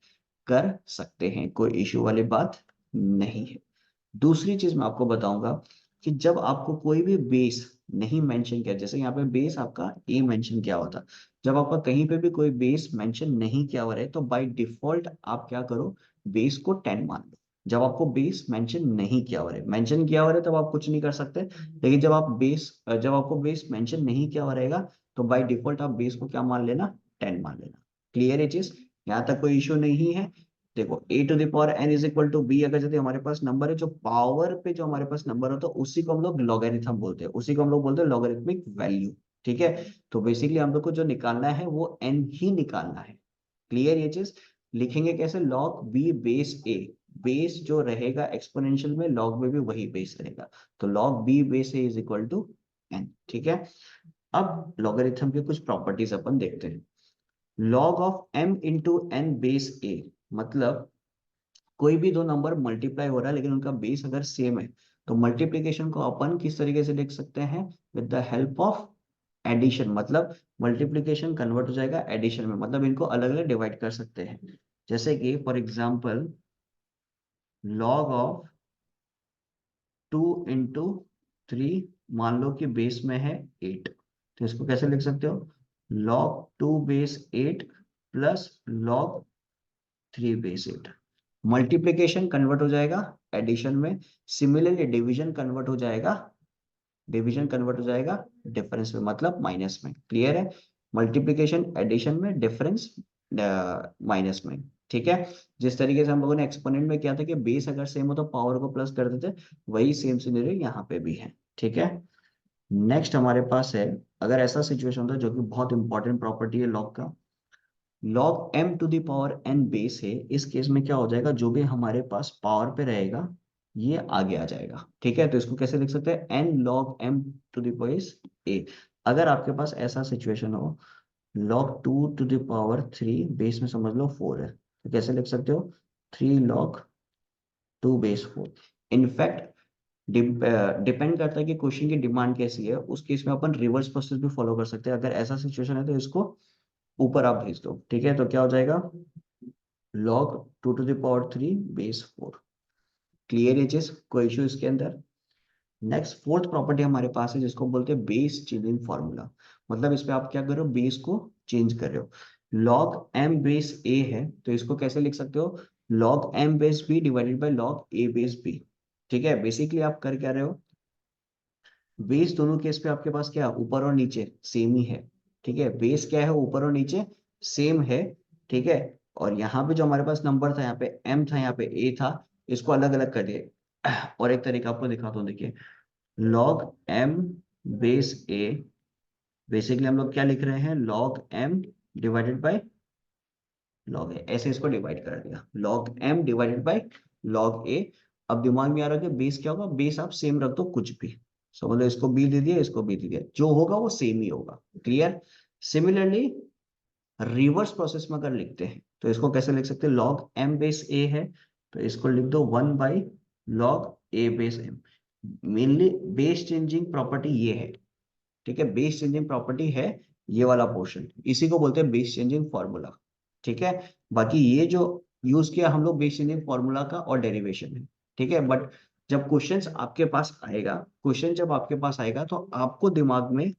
कर सकते हैं, कोई इश्यू वाली बात नहीं है। दूसरी चीज मैं आपको बताऊंगा कि जब आपको कोई भी बेस नहीं मेंशन किया, जैसे यहाँ पे बेस आपका ए मेंशन किया हुआ था, जब आपका कहीं पे भी कोई बेस मेंशन नहीं किया हुआ है तो बाय डिफॉल्ट आप क्या करो, बेस को 10 मान लो। जब आपको बेस मेंशन नहीं किया हुआ है, मेंशन किया हुआ है तब आप कुछ नहीं कर सकते, लेकिन जब आपको बेस मेंशन नहीं किया हुआ रहेगा तो बाय डिफॉल्ट आप बेस को क्या मान लेना, 10 मान लेना। क्लियर है चीज, यहाँ तक कोई इश्यू नहीं है। देखो a to the power n is equal to b, अगर जैसे हमारे पास नंबर है, जो पावर पे जो हमारे पास नंबर होता है उसी को हम लोग लॉगरिथम बोलते हैं, उसी को हम लोग बोलते हैं लॉगरिथमिक वैल्यू। ठीक है, तो बेसिकली हम लोग को जो निकालना है वो n ही निकालना है। क्लियर ये चीज, लिखेंगे कैसे, log b base a, base जो रहेगा एक्सपोनेंशियल में लॉग में भी वही बेस रहेगा, तो log b base a is equal to n। ठीक है, अब लॉगरिथम की कुछ प्रॉपर्टीज अपन देखते हैं। Log of m into n base a, मतलब कोई भी दो नंबर मल्टीप्लाई हो रहा है लेकिन उनका बेस अगर सेम है तो मल्टीप्लीकेशन को अपन किस तरीके से लिख सकते हैं, with the help of addition. मतलब मल्टीप्लीकेशन कन्वर्ट हो जाएगा एडिशन में, मतलब इनको अलग अलग डिवाइड कर सकते हैं। जैसे कि for example log of 2 into 3, मान लो कि बेस में है 8, तो इसको कैसे लिख सकते हो, log 2 base 8 plus log 3 base 8। Multiplication convert हो जाएगा एडिशन में, सिमिलरली डिवीजन कन्वर्ट हो जाएगा डिफरेंस में, मतलब माइनस में। क्लियर है, मल्टीप्लीकेशन एडिशन में, डिफरेंस माइनस में। ठीक है, जिस तरीके से हम लोगों ने एक्सपोनेंट में किया था कि बेस अगर सेम हो तो पावर को प्लस कर देते, वही सेम सिनेरियो यहाँ पे भी है। ठीक है, नेक्स्ट हमारे पास है, अगर ऐसा सिचुएशन होता है, जो कि बहुत इंपॉर्टेंट प्रॉपर्टी है लॉग का, log m to the power n base है, इस केस में क्या हो जाएगा, जो भी हमारे पास पावर पे रहेगा ये आगे आ जाएगा। ठीक है, तो इसको कैसे लिख सकते हैं, n log m to the base a। अगर आपके पास ऐसा सिचुएशन हो, log 2 to the power 3 base में समझ लो 4 है, तो कैसे लिख सकते हो, 3 log 2 बेस 4। इनफैक्ट डिपेंड करता है कि क्वेश्चन की डिमांड कैसी है, उस केस में अपन रिवर्स प्रोसेस भी फॉलो कर सकते हैं। अगर ऐसा सिचुएशन है तो इसको ऊपर आप भेज दो। ठीक है, तो क्या हो जाएगा, log 2 to the power 3 base 4। Clear है चीज, कोई इशू इसके अंदर। नेक्स्ट फोर्थ प्रॉपर्टी हमारे पास है जिसको बोलते हैं बेस चेंजिंग फॉर्मूला। मतलब इस पे आप क्या कर रहे हो, बेस को चेंज कर रहे हो। log m बेस a है तो इसको कैसे लिख सकते हो, log m base b divided by log a base b। ठीक है, बेसिकली आप कर क्या रहे हो, बेस दोनों केस पे आपके पास क्या, ऊपर और नीचे सेम ही है। ठीक है, बेस क्या है, ऊपर और नीचे सेम है। ठीक है, और यहाँ पे जो हमारे पास नंबर था, यहाँ पे m था, यहाँ पे a था, इसको अलग अलग कर दिए। और एक तरीका आपको दिखाता हूँ, देखिए, log m base a, basically हम लोग क्या लिख रहे हैं, log m divided by log a, ऐसे इसको डिवाइड कर दिया, log m divided by log a। अब दिमाग में आ रहा है कि बेस क्या होगा, बेस आप सेम रख दो कुछ भी, समझ लो इसको b दे दिया, इसको b दे दिया, जो होगा वो सेम ही होगा। क्लियर, सिमिलरली रिवर्स प्रोसेस में अगर लिखते हैं तो इसको कैसे लिख सकते हैं, लॉग m बेस a है तो इसको लिख दो 1/log a base m। Mainly base changing property ये है, ठीक है, बेस चेंजिंग प्रॉपर्टी है ये वाला पोर्शन, इसी को बोलते हैं बेस चेंजिंग फॉर्मूला, ठीक है। बाकी ये जो यूज किया हम लोग बेस चेंजिंग फॉर्मूला का और डेरिवेशन है, ठीक है। बट जब क्वेश्चंस आपके पास आएगा, क्वेश्चन जब आपके पास आएगा तो आपको दिमाग में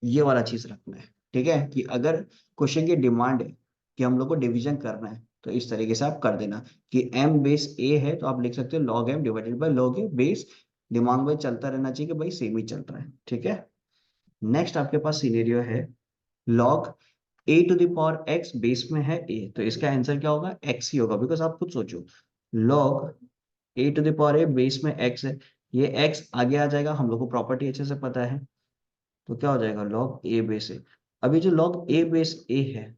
ये वाला चीज रखना है, ठीक है, कि अगर क्वेश्चन की डिमांड है कि हम लोग को डिवीजन करना है तो इस तरीके से आप कर देना कि m बेस a है तो आप लिख सकते हो log m divided by log a base, दिमाग में चलता रहना चाहिए कि भाई सेम ही चल रहा है, ठीक है। नेक्स्ट आपके पास सिनेरियो है log a to the power x base में है a, तो इसका आंसर क्या होगा, x ही होगा, बिकॉज आप खुद सोचो log a to the power a base में x है, ये x आगे आ जाएगा, हम लोग को प्रॉपर्टी अच्छे से पता है, तो क्या हो जाएगा log a बेस a। अभी जो log a बेस a है,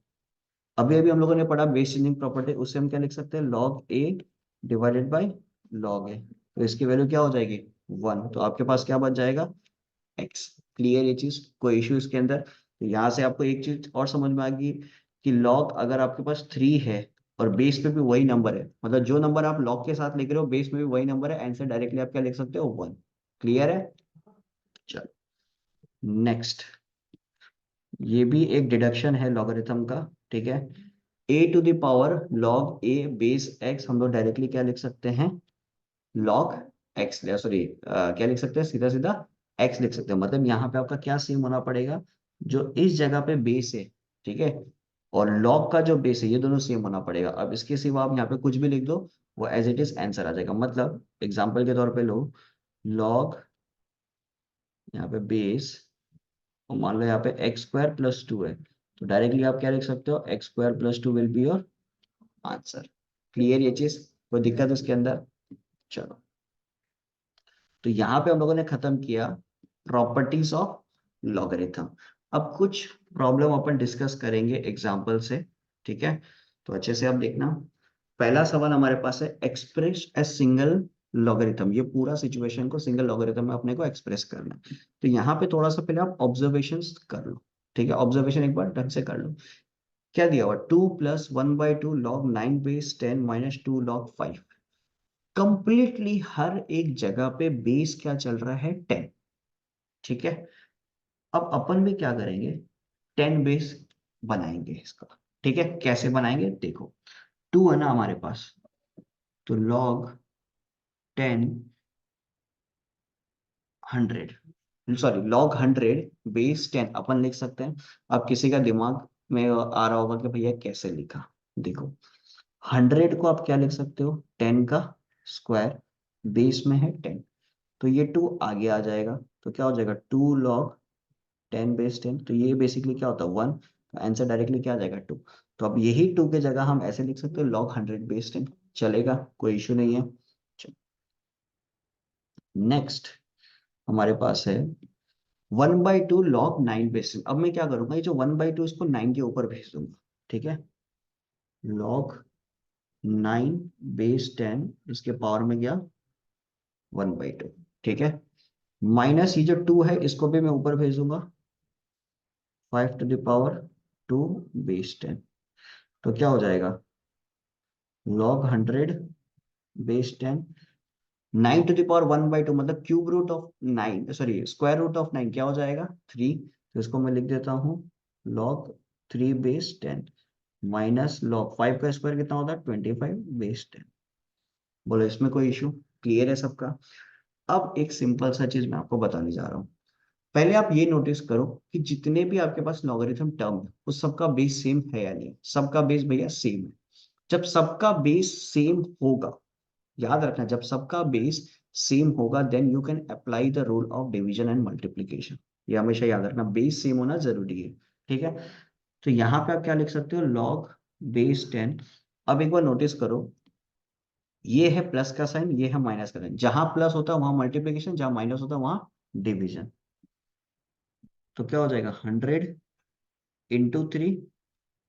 अभी अभी हम लोगों ने पढ़ा बेस चेंजिंग प्रॉपर्टी, उससे हम क्या लिख सकते हैं log a divided by log a, तो इसकी वैल्यू क्या हो जाएगी 1, तो आपके पास क्या बच जाएगा x। क्लियर ये चीज, कोई इश्यू इसके अंदर। तो यहाँ से आपको एक चीज और समझ में आ गई कि log अगर आपके पास 3 है और बेस पे भी वही नंबर है, मतलब जो नंबर आप log के साथ लिख रहे हो बेस में भी वही नंबर है, आंसर डायरेक्टली आप क्या लिख सकते हो 1। क्लियर है, चलो नेक्स्ट। ये भी एक डिडक्शन है लॉगरिथम का, ठीक है। a to the power log a base x हम लोग डायरेक्टली क्या लिख सकते हैं log x, सॉरी क्या लिख सकते हैं, सीधा सीधा x लिख सकते हैं। मतलब यहाँ पे आपका क्या सेम होना पड़ेगा, जो इस जगह पे बेस है, ठीक है, और log का जो बेस है ये दोनों सेम होना पड़ेगा। अब इसके सिवा आप यहाँ पे कुछ भी लिख दो वो एज इट इज आंसर आ जाएगा। मतलब एग्जाम्पल के तौर पे लो log यहाँ पे बेस, और मान लो यहाँ पे x² + 2 है, तो डायरेक्टली आप क्या लिख सकते हो x² + 2 will be your answer. Clear ये चीज, कोई दिक्कत इसके अंदर, चलो। तो यहाँ पे हम लोगों ने खत्म किया प्रॉपर्टीज ऑफ लॉगरिथम। अब कुछ प्रॉब्लम अपन डिस्कस करेंगे एग्जाम्पल से, ठीक है, तो अच्छे से आप देखना। पहला सवाल हमारे पास है एक्सप्रेस ए सिंगल लॉगरिथम, ये पूरा सिचुएशन को सिंगल लॉगरिथम में अपने को एक्सप्रेस करना है। तो यहाँ पे थोड़ा सा पहले आप ऑब्जर्वेशन कर लो, ठीक है, ऑब्जर्वेशन एक बार ढंग से कर लो। क्या दिया हुआ 2 + 1/2 log 9/10 - 2 log 5। कंप्लीटली हर एक जगह पे बेस क्या चल रहा है 10, ठीक है। अब अपन भी क्या करेंगे 10 बेस बनाएंगे इसका, ठीक है। कैसे बनाएंगे देखो, 2 है ना हमारे पास, तो log 10 100, सॉरी log 100 बेस 10 अपन लिख सकते हैं। अब किसी का दिमाग में आ रहा होगा कि भैया कैसे लिखा, देखो 100 को आप क्या लिख सकते हो 10 का स्क्वायर, बेस में है 10, तो ये 2 आगे आ जाएगा, तो क्या हो जाएगा 2 log 10/10, तो ये बेसिकली क्या होता है 1, तो आंसर डायरेक्टली क्या आ जाएगा 2। तो अब यही 2 के जगह हम ऐसे लिख सकते हो log 100/10, चलेगा, कोई इशू नहीं है। नेक्स्ट हमारे पास है 1/2 log 9/10। अब मैं क्या करूंगा, ये जो 1/2 इसको 9 के ऊपर भेज दूंगा, ठीक है, log 9/10 इसके पावर में गया 1/2, ठीक है, माइनस ये जो 2 है इसको भी मैं ऊपर भेज दूंगा 5 to the power 2/10, तो क्या हो जाएगा log 100/10, 9 to the power 1/2, मतलब cube root of 9, sorry square root of 9 क्या हो जाएगा 3, तो इसको मैं लिख देता हूँ log 3/10 माइनस log 5 का स्क्वायर कितना होता है 25/10। बोलो इसमें कोई इशू, क्लियर है सबका। अब एक सिंपल सा चीज मैं आपको बताने जा रहा हूँ। पहले आप ये नोटिस करो कि जितने भी आपके पास लॉगरिथम टर्म है उस सबका बेस सेम है या नहीं, सबका बेस भैया सेम है। जब सबका बेस सेम होगा, याद रखना जब सबका बेस सेम होगा then you can apply the rule of division and multiplication. ये हमेशा याद रखना, बेस सेम होना जरूरी है, ठीक है। तो यहाँ पे आप क्या लिख सकते हो log बेस 10। अब एक बार नोटिस करो, ये है प्लस का साइन, ये है माइनस का साइन, जहां प्लस होता है वहां मल्टीप्लीकेशन, जहां माइनस होता है वहां डिवीजन। तो क्या हो जाएगा 100 × 3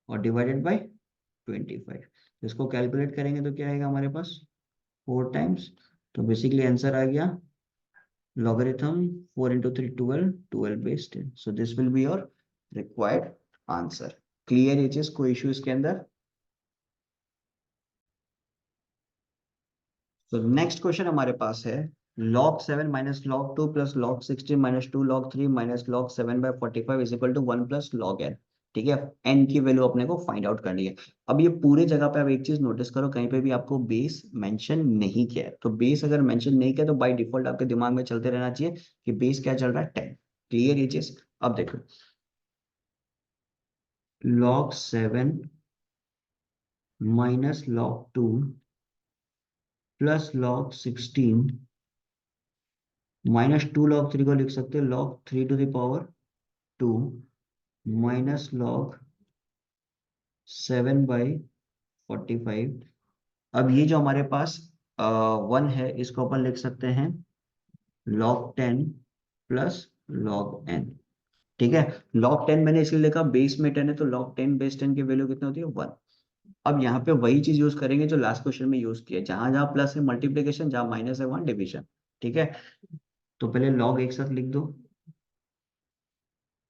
और डिवाइडेड बाय 25। इसको कैलकुलेट करेंगे तो क्या आएगा हमारे पास 4 टाइम्स, तो बेसिकली आंसर आ गया logarithm 4 × 3 12, 12/10, so this will be your required answer। Clear ये चीज, कोई इशू इसके अंदर, तो नेक्स्ट क्वेश्चन हमारे पास है log 7 minus log 2 plus log 16 minus 2 log 3 minus log 7 by 45 is equal to 1 plus log n। ठीक है, n की वैल्यू अपने को फाइंड आउट करनी है। अब ये पूरे जगह पे आप एक चीज नोटिस करो, कहीं पे भी आपको बेस मेंशन नहीं किया है। तो बेस अगर मेंशन नहीं किया तो बाय डिफॉल्ट आपके दिमाग में चलते रहना चाहिए कि बेस क्या चल रहा है, 10। क्लियर ये चीज? अब देखो, log 7 minus log 2 plus log 16 minus 2 log 3 को लिख सकते हैं log 3 to the power 2 minus log 7 by 45। अब ये जो हमारे पास 1 है, इसको अपन लिख सकते हैं log 10 प्लस log n। ठीक है, log 10 मैंने इसलिए लिखा, बेस में 10 है, तो log 10 बेस 10 की वैल्यू कितनी होती है, 1। अब यहाँ पे वही चीज यूज करेंगे जो लास्ट क्वेश्चन में यूज किया, जहां जहां प्लस है मल्टीप्लीकेशन, जहां माइनस है वहां डिवीजन। ठीक है, तो पहले log एक साथ लिख दो।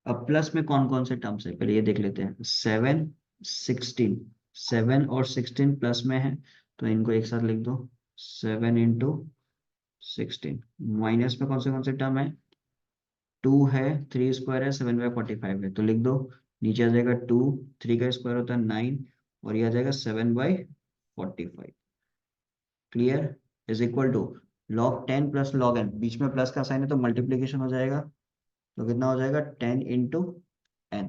अब प्लस में कौन कौन से टर्म्स है पहले ये देख लेते हैं। 7 16, 7 और 16 प्लस में है, तो इनको एक साथ लिख दो, 7 इंटू 16। माइनस में कौन से टर्म है, 2 है, 3 स्क्वायर है, 7 बाई 45 है, तो लिख दो। नीचे आ जाएगा 2, 3 का स्क्वायर होता है 9, और ये आ जाएगा 7 by 45। Clear? Is equal to log 10 plus log n, बीच में प्लस का साइन है तो मल्टीप्लीकेशन हो जाएगा, तो कितना हो जाएगा 10 इंटू n।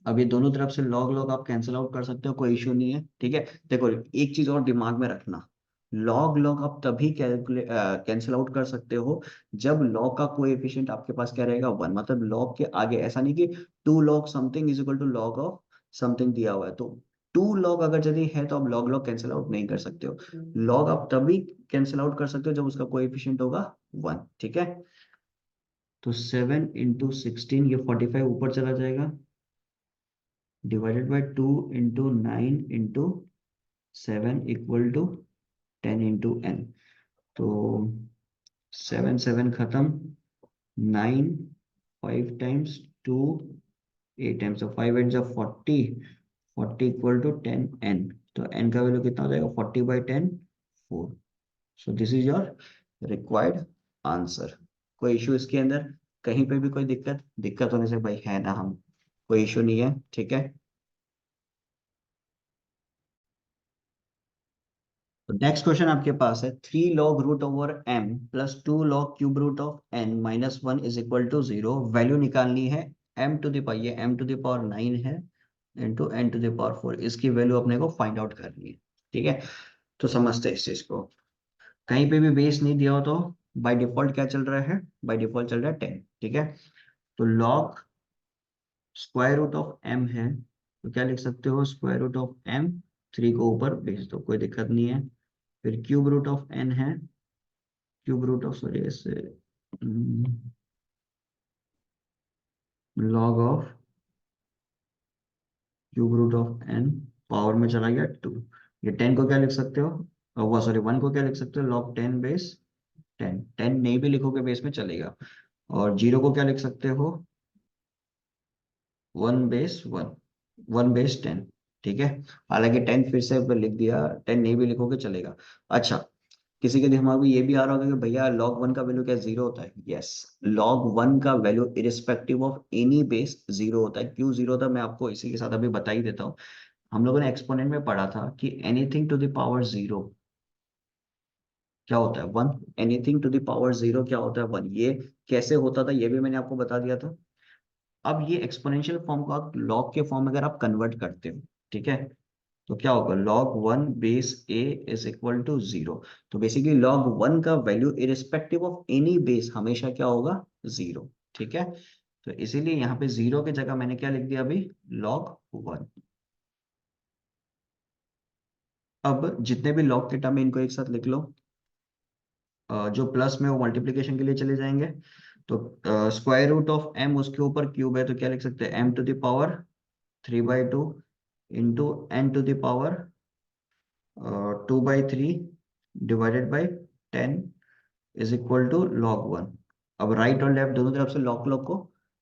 अब ये दोनों तरफ से log log आप कैंसिल आउट कर सकते हो, कोई इशू नहीं है। ठीक है, देखो एक चीज और दिमाग में रखना, log log आप तभी कैंसिल आउट कर सकते हो जब log का कोएफिशिएंट आपके पास क्या रहेगा, 1। मतलब log के आगे ऐसा नहीं कि 2 log something is equal to log of something दिया हुआ है, तो 2 log अगर यदि है तो आप log log कैंसिल आउट नहीं कर सकते हो। log आप तभी कैंसिल आउट कर सकते हो जब उसका कोएफिशिएंट होगा 1। ठीक है, तो 7 इंटू 16, ये 45 ऊपर चला जाएगा, divided by 2 into 9 into 7 equal to 10 into n। तो 7 7 खत्म, 9 5 टाइम्स 2 8 टाइम्स, तो 5 8 जा 40, 40 इक्वल टू 10 n। तो n का वैल्यू कितना हो जाएगा, 40 by 10 4। So this is your required answer. कोई इशू इसके अंदर, कहीं पे भी कोई दिक्कत? दिक्कत होने से भाई है ना हम, कोई इशू नहीं है। ठीक है, तो नेक्स्ट क्वेश्चन आपके पास है 3 log root over m plus 2 log cube root of n minus 1 is equal to 0। Value निकालनी है m टू द पावर, ये m टू द पावर 9 है, into n to the power 4, इसकी वैल्यू अपने को find out करनी है। ठीक है, तो समझते हैं इस चीज को। कहीं पे भी बेस नहीं दिया हो तो बाय डिफॉल्ट क्या चल रहा है, बाय डिफॉल्ट चल रहा है 10। ठीक है, तो log square root of m है, तो क्या लिख सकते हो, स्क्वायर रूट ऑफ m, 3 को ऊपर भेज दो, कोई दिक्कत नहीं है। फिर क्यूब रूट ऑफ n है, क्यूब रूट ऑफ, सॉरी इससे log of cube root of n, power में चला गया 2। ये 10 को क्या लिख सकते हो, वो सॉरी 1 को क्या लिख सकते हो, लॉग 10 बेस 10। 10 नहीं भी लिखोगे बेस में चलेगा। और 0 को क्या लिख सकते हो, 1 बेस 1, 1 बेस 10। ठीक है, हालांकि 10 फिर से लिख दिया, 10 नहीं भी लिखोगे चलेगा। अच्छा, किसी के दिमाग में ये भी आ रहा होगा कि भैया log 1 का वैल्यू क्या 0 होता है? यस, log 1 का value irrespective of any base 0 होता है। क्यों 0 होता है मैं आपको इसी के साथ अभी बता ही देता हूँ। हम लोगों ने एक्सपोनेंट में पढ़ा था कि एनीथिंग टू द पावर 0 क्या होता है, 1। एनीथिंग टू द पावर 0 क्या होता है, 1। ये कैसे होता था ये भी मैंने आपको बता दिया था। अब ये एक्सपोनेंशियल फॉर्म को आप लॉग के फॉर्म में अगर आप कन्वर्ट करते हो, ठीक है, तो क्या होगा, log 1 base a is equal to 0। तो बेसिकली log 1 का value irrespective of any base हमेशा क्या होगा, 0। ठीक है, तो इसीलिए यहाँ पे 0 की जगह मैंने क्या लिख दिया अभी, log 1। अब जितने भी log के टर्म है इनको एक साथ लिख लो। जो प्लस में वो मल्टीप्लीकेशन के लिए चले जाएंगे। तो स्क्वायर रूट ऑफ m, उसके ऊपर क्यूब है, तो क्या लिख सकते हैं, m to the power 3/2 into n to the power 2/3 divided by 10 is equal to log 1। अब राइट और लेफ्ट दोनों तरफ से log log को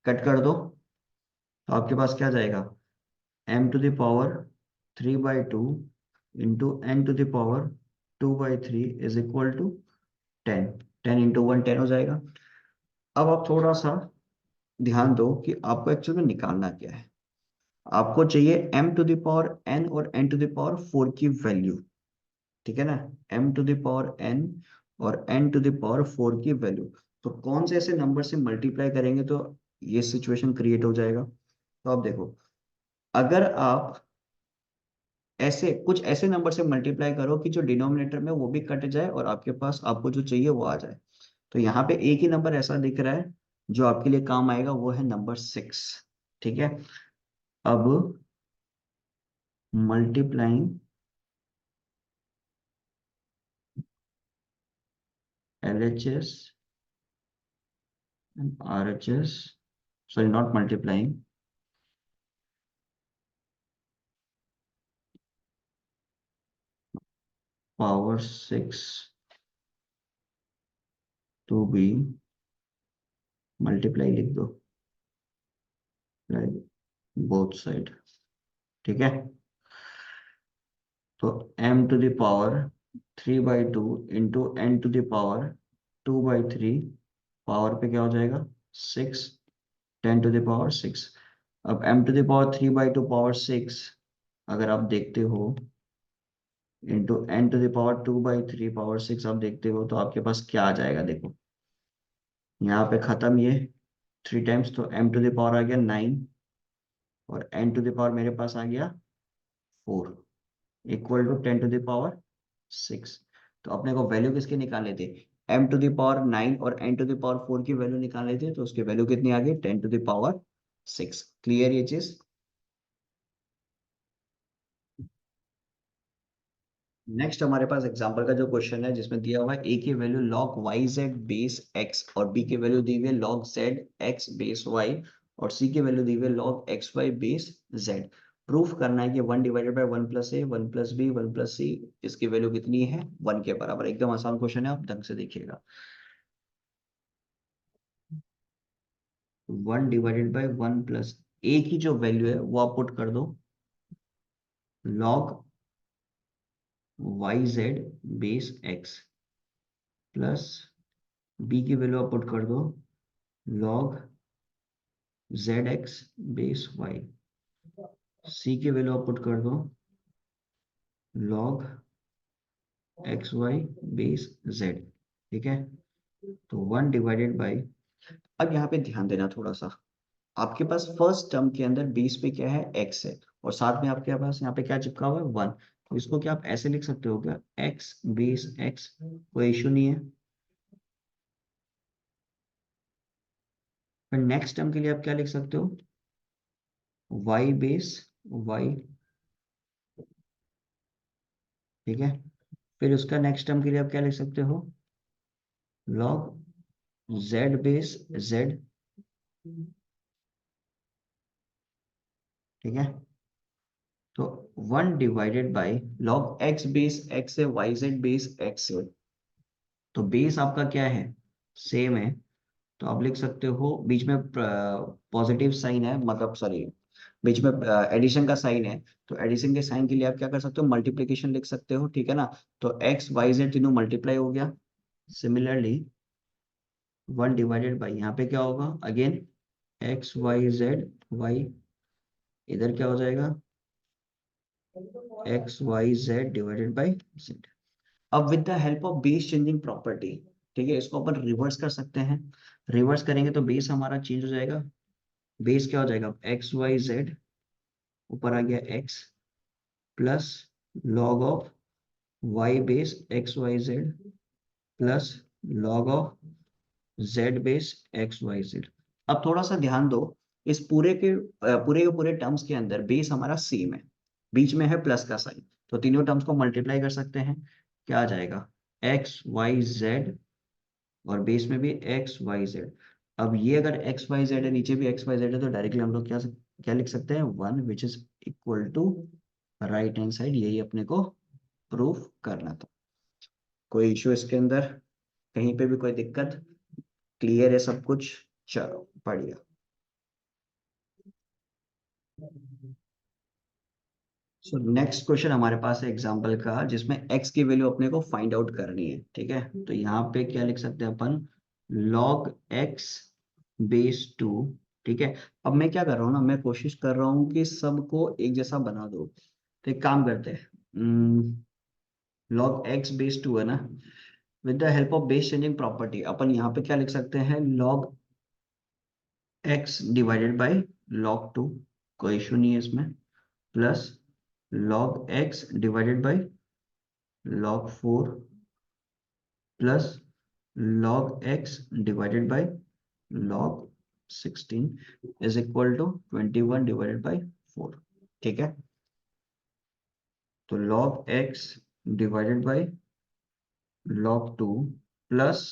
कट कर दो, तो आपके पास क्या जाएगा, m to the power 3/2 into n to the power 2/3 is equal to 10। 10 into 1 10 हो जाएगा। अब आप थोड़ा सा ध्यान दो कि आपको एक्चुअल में निकालना क्या है। आपको चाहिए m to the power n और n टू द पावर 4 की वैल्यू, ठीक है ना। m to the power n और n टू द पावर 4 की वैल्यू। तो कौन से ऐसे नंबर से मल्टीप्लाई करेंगे तो ये सिचुएशन क्रिएट हो जाएगा। तो आप देखो, अगर आप ऐसे कुछ ऐसे नंबर से मल्टीप्लाई करो कि जो डिनोमिनेटर में वो भी कट जाए और आपके पास आपको जो चाहिए वो आ जाए। तो यहाँ पे एक ही नंबर ऐसा दिख रहा है जो आपके लिए काम आएगा, वो है नंबर 6। ठीक है। अब multiplying LHS and RHS, sorry, not multiplying, power 6 to be multiply लिख दो, right, both side। ठीक है। तो m to the power 3/2 into n to the power 2/3, power पे क्या हो जाएगा 6, 10 टू द पावर 6। अब m to the power 3/2 power 6 अगर आप देखते हो, into n to the power 2/3 power 6 आप देखते हो, तो आपके पास क्या आ जाएगा देखो, यहाँ पे खत्म ये 3 टाइम्स, तो m टू द पावर आ गया 9 और n टू द पावर मेरे पास आ गया 4 equal to 10 to the power 6। तो अपने को वैल्यू किसके निकाले थे, m टू द पावर 9 और n टू द पावर 4 की वैल्यू निकाले थे, तो उसकी वैल्यू कितनी आ गई 10 टू द पावर 6। क्लियर ये चीज। नेक्स्ट हमारे पास एग्जांपल का जो क्वेश्चन है जिसमें दिया हुआ है a की value log yz base x और b की वैल्यू दी हुई है log z x base y और c की वैल्यू दी हुई है log xy base z। Proof करना है कि 1 divided by 1 plus A 1 plus B 1 plus C इसकी वैल्यू कितनी है 1 के बराबर। एकदम आसान क्वेश्चन है, आप ढंग से देखिएगा। 1 डिवाइडेड बाय 1 प्लस ए की जो वैल्यू है वो आप पुट कर दो log yz base x plus b की वैल्यू आप पुट कर दो log zx base y, c की वैल्यू आप पुट कर दो log xy बेस z। ठीक है। तो 1 डिवाइडेड बाई, अब यहाँ पे ध्यान देना थोड़ा सा, आपके पास फर्स्ट टर्म के अंदर बेस पे क्या है x है और साथ में आपके पास यहाँ पे क्या चिपका हुआ है 1। तो इसको क्या आप ऐसे लिख सकते हो क्या, x बेस x, कोई इशू नहीं है। फिर नेक्स्ट टर्म के लिए आप क्या लिख सकते हो, y बेस y। ठीक है। फिर उसका नेक्स्ट टर्म के लिए आप क्या लिख सकते हो, log z बेस z। ठीक है। तो 1 divided by log x base x है yz बेस x है, तो बेस आपका क्या है सेम है। तो आप लिख सकते हो बीच में पॉजिटिव साइन है, मतलब सॉरी बीच में एडिशन का साइन है, तो एडिशन के साइन के लिए आप क्या कर सकते हो मल्टीप्लिकेशन लिख सकते हो। ठीक है ना। तो एक्स वाई जेड तीनों मल्टीप्लाई हो गया। सिमिलरली 1 डिवाइडेड बाई यहाँ पे क्या होगा again X Y Z Y, इधर क्या हो जाएगा X Y Z divided by Z. अब with the help of base changing property, ठीक है, इसको अपन रिवर्स कर सकते हैं। रिवर्स करेंगे तो बेस हमारा चेंज हो जाएगा। बेस क्या हो जाएगा एक्स वाई जेड, ऊपर आ गया x plus log of y base x Y z plus log of z base x Y z. अब थोड़ा सा ध्यान दो, इस पूरे के पूरे टर्म्स के अंदर बेस हमारा सेम है, बीच में है प्लस का साइन, तो तीनों टर्म्स को मल्टीप्लाई कर सकते हैं। क्या आ जाएगा एक्स वाई जेड और बेस में भी एक्स वाई जेड। अब ये अगर एक्स वाई जेड है नीचे भी एक्स वाई जेड है, तो डायरेक्टली हम लोग क्या क्या लिख सकते हैं 1 which is equal to right hand side. यही अपने को प्रूफ करना था। कोई इश्यू इसके अंदर, कहीं पे भी कोई दिक्कत, क्लियर है सब कुछ। चलो बढ़िया। सो नेक्स्ट क्वेश्चन हमारे पास है एग्जांपल का, जिसमें x की वैल्यू अपने को फाइंड आउट करनी है। ठीक है, तो यहाँ पे क्या लिख सकते हैं अपन, log x बेस 2। ठीक है, अब मैं क्या कर रहा हूँ ना, मैं कोशिश कर रहा हूँ कि सबको एक जैसा बना दो। तो एक काम करते हैं, log x बेस 2 है ना, with the help of base changing property अपन यहाँ पे क्या लिख सकते हैं, log x divided by log 2, कोई इशू नहीं है इसमें, plus log x divided by log 4 plus log x divided by log 16 is equal to 21 divided by 4। ठीक है, तो log x divided by log 2 plus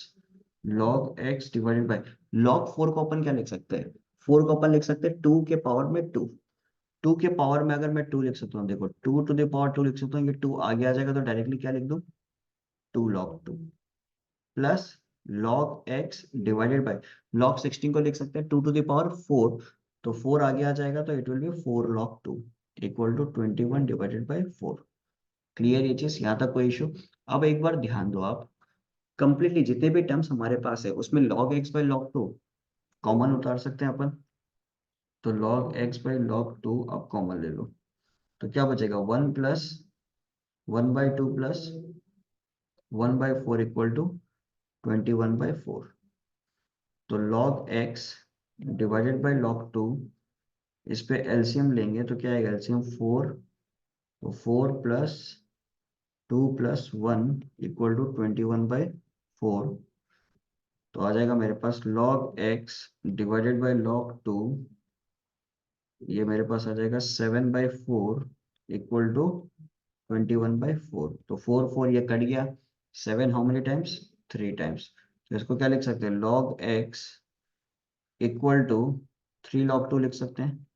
log x divided by log 4 को अपन क्या लिख सकते हैं, 4 को अपन लिख सकते हैं 2 के पावर में 2। 2 के पावर में अगर मैं 2 लिख सकता हूँ, देखो 2 टू द पावर 2 लिख सकता हूँ, ये 2 आगे आ जाएगा तो डायरेक्टली क्या लिख दूँ, 2 log 2 plus log x divided by log 16 को लिख सकते हैं 2 टू द पावर 4, तो 4 आगे आ जाएगा तो it will be 4 log 2 equal to 21 divided by 4। Clear ये चीज, यहाँ तक कोई इशू। अब एक बार ध्यान दो आप, कंप्लीटली जितने भी टर्म्स हमारे पास है उसमें log x by log 2 common उतार सकते हैं अपन, तो log x बाय log 2 अब कॉमन ले लो, तो क्या बचेगा, 1 प्लस 1/2 प्लस 1/4 इक्वल टू 21/4। तो log x divided by log 2, इस पे एलसीएम लेंगे तो क्या आएगा, एलसीएम 4, तो 4 प्लस 2 प्लस 1 इक्वल टू 21/4। तो आ जाएगा मेरे पास log x divided by log 2, ये मेरे पास आ जाएगा 7/4 इक्वल टू 21/4। तो 4 ये कट गया, 7 हाउ मेनी टाइम्स, 3 टाइम्स। तो इसको क्या लिख सकते हैं, log x equal to 3 log 2 लिख सकते हैं।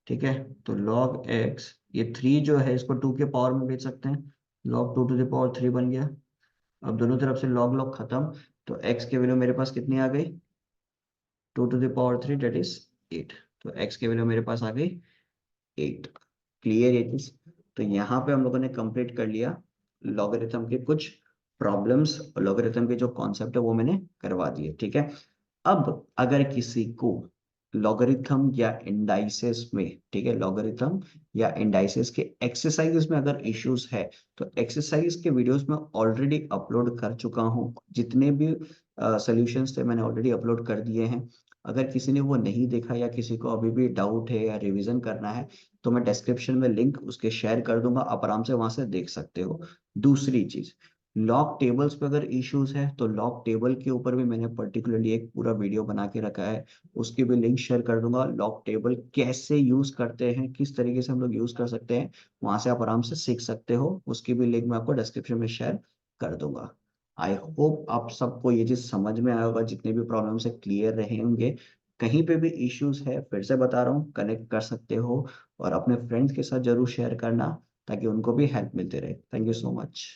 ठीक है, तो log x, ये 3 जो है इसको 2 के पावर में भेज सकते हैं, log 2 टू द पावर 3 बन गया। अब दोनों तरफ से log log खत्म, तो x की वैल्यू मेरे पास कितनी आ गई, 2 to the power 3 that is 8। तो x की वैल्यू मेरे पास आ गई 8। क्लियर है चीज। तो यहाँ पे हम लोगों ने कंप्लीट कर लिया लॉगरिथम के कुछ प्रॉब्लम्स, लॉगरिथम के जो कॉन्सेप्ट है वो मैंने करवा दिए। ठीक है, अब अगर किसी को लॉगरिथम या इंडाइसेस में, ठीक है, लॉगरिथम या इंडाइसेस के एक्सरसाइजेस में अगर इश्यूज है, तो एक्सरसाइज के वीडियोस में ऑलरेडी अपलोड कर चुका हूँ, जितने भी सॉल्यूशंस थे मैंने ऑलरेडी अपलोड कर दिए हैं। अगर किसी ने वो नहीं देखा या किसी को अभी भी डाउट है या रिवीजन करना है, तो मैं डिस्क्रिप्शन में लिंक उसके शेयर कर दूंगा, आप आराम से वहां से देख सकते हो। दूसरी चीज, लॉग टेबल्स पे अगर इश्यूज है तो लॉग टेबल के ऊपर भी मैंने पर्टिकुलरली एक पूरा वीडियो बना के रखा है, उसकी भी लिंक शेयर कर दूंगा। लॉग टेबल कैसे यूज करते हैं, किस तरीके से हम लोग यूज कर सकते हैं, वहां से आप आराम से सीख सकते हो, उसकी भी लिंक मैं आपको डिस्क्रिप्शन में शेयर कर दूंगा। आई होप आप सबको ये चीज समझ में आया होगा, जितने भी प्रॉब्लम से क्लियर रहे होंगे। कहीं पे भी इश्यूज है, फिर से बता रहा हूँ, कनेक्ट कर सकते हो और अपने फ्रेंड्स के साथ जरूर शेयर करना, ताकि उनको भी हेल्प मिलते रहे। Thank you so much.